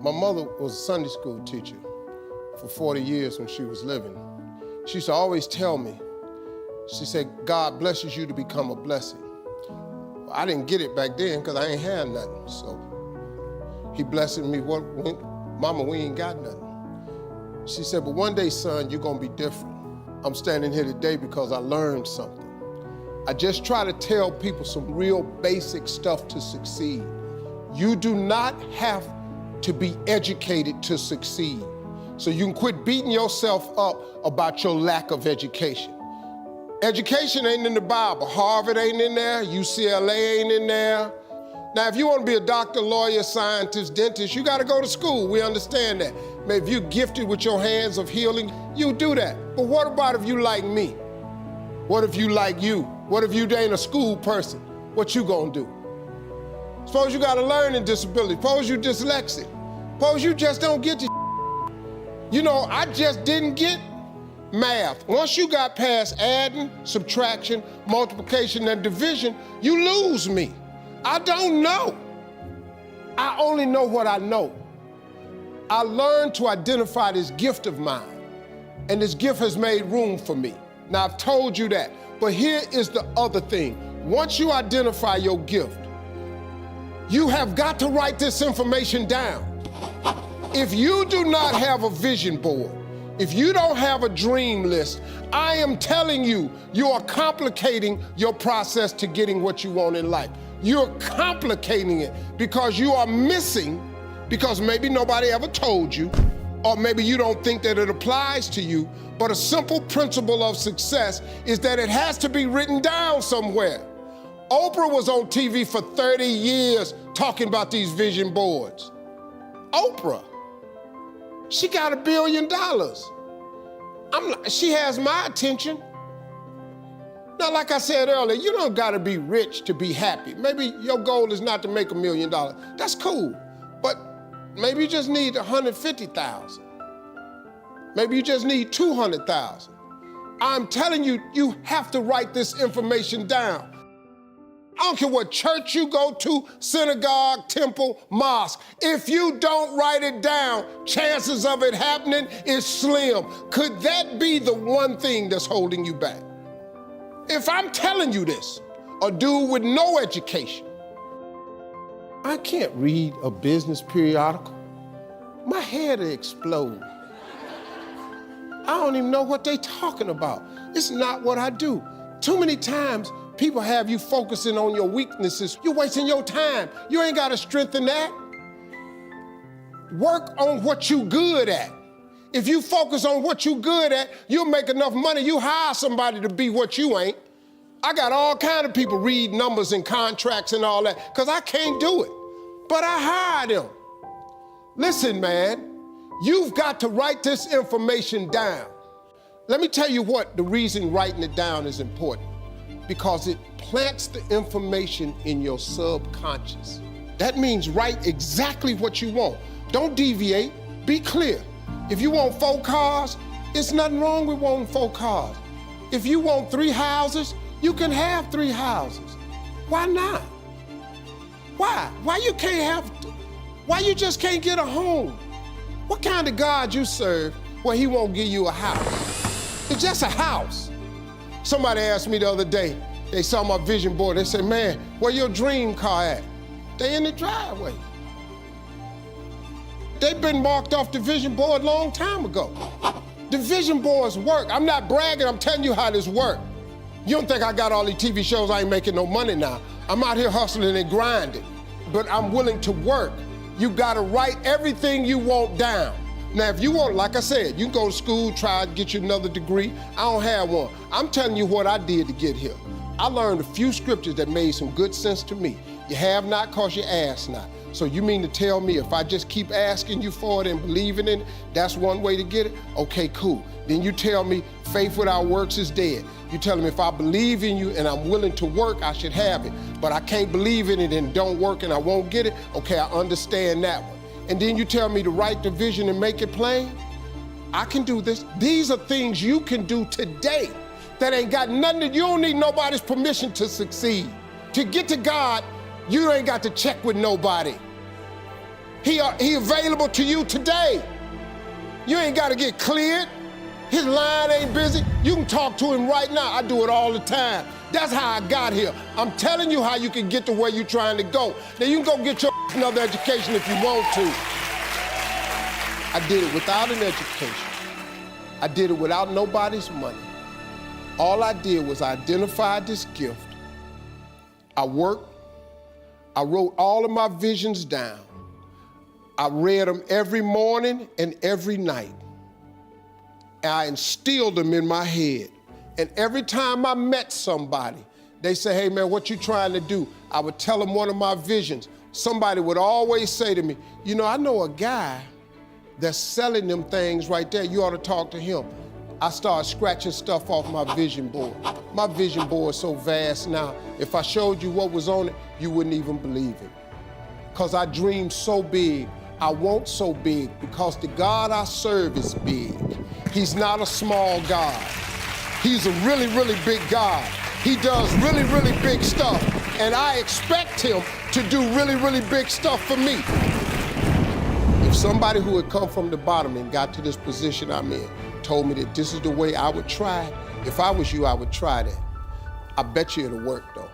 My mother was a Sunday school teacher for 40 years when she was living. She used to always tell me, she said, God blesses you to become a blessing. Well, I didn't get it back then because I ain't had nothing. So he blessed me, Mama, we ain't got nothing. She said, but one day, son, you're gonna be different. I'm standing here today because I learned something. I just try to tell people some real basic stuff to succeed. You do not have to be educated to succeed. So you can quit beating yourself up about your lack of education. Education ain't in the Bible. Harvard ain't in there, UCLA ain't in there. Now, if you want to be a doctor, lawyer, scientist, dentist, you got to go to school. We understand that. Maybe if you're gifted with your hands of healing, you do that. But what about if you like me? What if you like you? What if you ain't a school person? What you gonna do? Suppose you got a learning disability. Suppose you dyslexic. Suppose you just don't get the You know, I just didn't get math. Once you got past adding, subtraction, multiplication, and division, you lose me. I don't know. I only know what I know. I learned to identify this gift of mine, and this gift has made room for me. Now, I've told you that, but here is the other thing. Once you identify your gift, you have got to write this information down. If you do not have a vision board, if you don't have a dream list, I am telling you, you are complicating your process to getting what you want in life. You're complicating it because you are missing, because maybe nobody ever told you, or maybe you don't think that it applies to you, but a simple principle of success is that it has to be written down somewhere. Oprah was on TV for 30 years talking about these vision boards. Oprah, she got $1 billion. She has my attention. Now, like I said earlier, you don't gotta be rich to be happy. Maybe your goal is not to make $1 million. That's cool, but maybe you just need 150,000. Maybe you just need 200,000. I'm telling you, you have to write this information down. I don't care what church you go to, synagogue, temple, mosque. If you don't write it down, chances of it happening is slim. Could that be the one thing that's holding you back? If I'm telling you this, a dude with no education, I can't read a business periodical. My head will explode. I don't even know what they're talking about. It's not what I do. Too many times, people have you focusing on your weaknesses. You're wasting your time. You ain't gotta strengthen that. Work on what you good at. If you focus on what you good at, you'll make enough money, you hire somebody to be what you ain't. I got all kind of people read numbers and contracts and all that, because I can't do it. But I hire them. Listen, man, you've got to write this information down. Let me tell you what the reason writing it down is important. Because it plants the information in your subconscious. That means write exactly what you want. Don't deviate, be clear. If you want 4 cars, it's nothing wrong with wanting 4 cars. If you want 3 houses, you can have 3 houses. Why not? Why? Why you just can't get a home? What kind of God you serve where he won't give you a house? It's just a house. Somebody asked me the other day, they saw my vision board, they said, man, where your dream car at? They in the driveway. They've been marked off the vision board a long time ago. The vision boards work. I'm not bragging, I'm telling you how this works. You don't think I got all these TV shows, I ain't making no money now. I'm out here hustling and grinding, but I'm willing to work. You gotta write everything you want down. Now, if you want, like I said, you can go to school, try to get you another degree. I don't have one. I'm telling you what I did to get here. I learned a few scriptures that made some good sense to me. You have not because you ask not. So you mean to tell me if I just keep asking you for it and believing in it, that's one way to get it? Okay, cool. Then you tell me faith without works is dead. You tell me if I believe in you and I'm willing to work, I should have it. But I can't believe in it and don't work and I won't get it. Okay, I understand that one. And then you tell me to write the vision and make it plain? I can do this. These are things you can do today that ain't got nothing to, you don't need nobody's permission to succeed. To get to God, you ain't got to check with nobody. He available to you today. You ain't got to get cleared. His line ain't busy. You can talk to him right now. I do it all the time. That's how I got here. I'm telling you how you can get to where you're trying to go. Now you can go get your another education if you want to. I did it without an education. I did it without nobody's money. All I did was identify this gift. I worked. I wrote all of my visions down. I read them every morning and every night. I instilled them in my head. And every time I met somebody, they say, hey man, what you trying to do? I would tell them one of my visions. Somebody would always say to me, you know, I know a guy that's selling them things right there. You ought to talk to him. I started scratching stuff off my vision board. My vision board is so vast now, if I showed you what was on it, you wouldn't even believe it. Because I dream so big. I want so big because the God I serve is big. He's not a small God. He's a really, really big God. He does really, really big stuff. And I expect him to do really, really big stuff for me. If somebody who had come from the bottom and got to this position I'm in told me that this is the way I would try, if I was you, I would try that. I bet you it'll work though.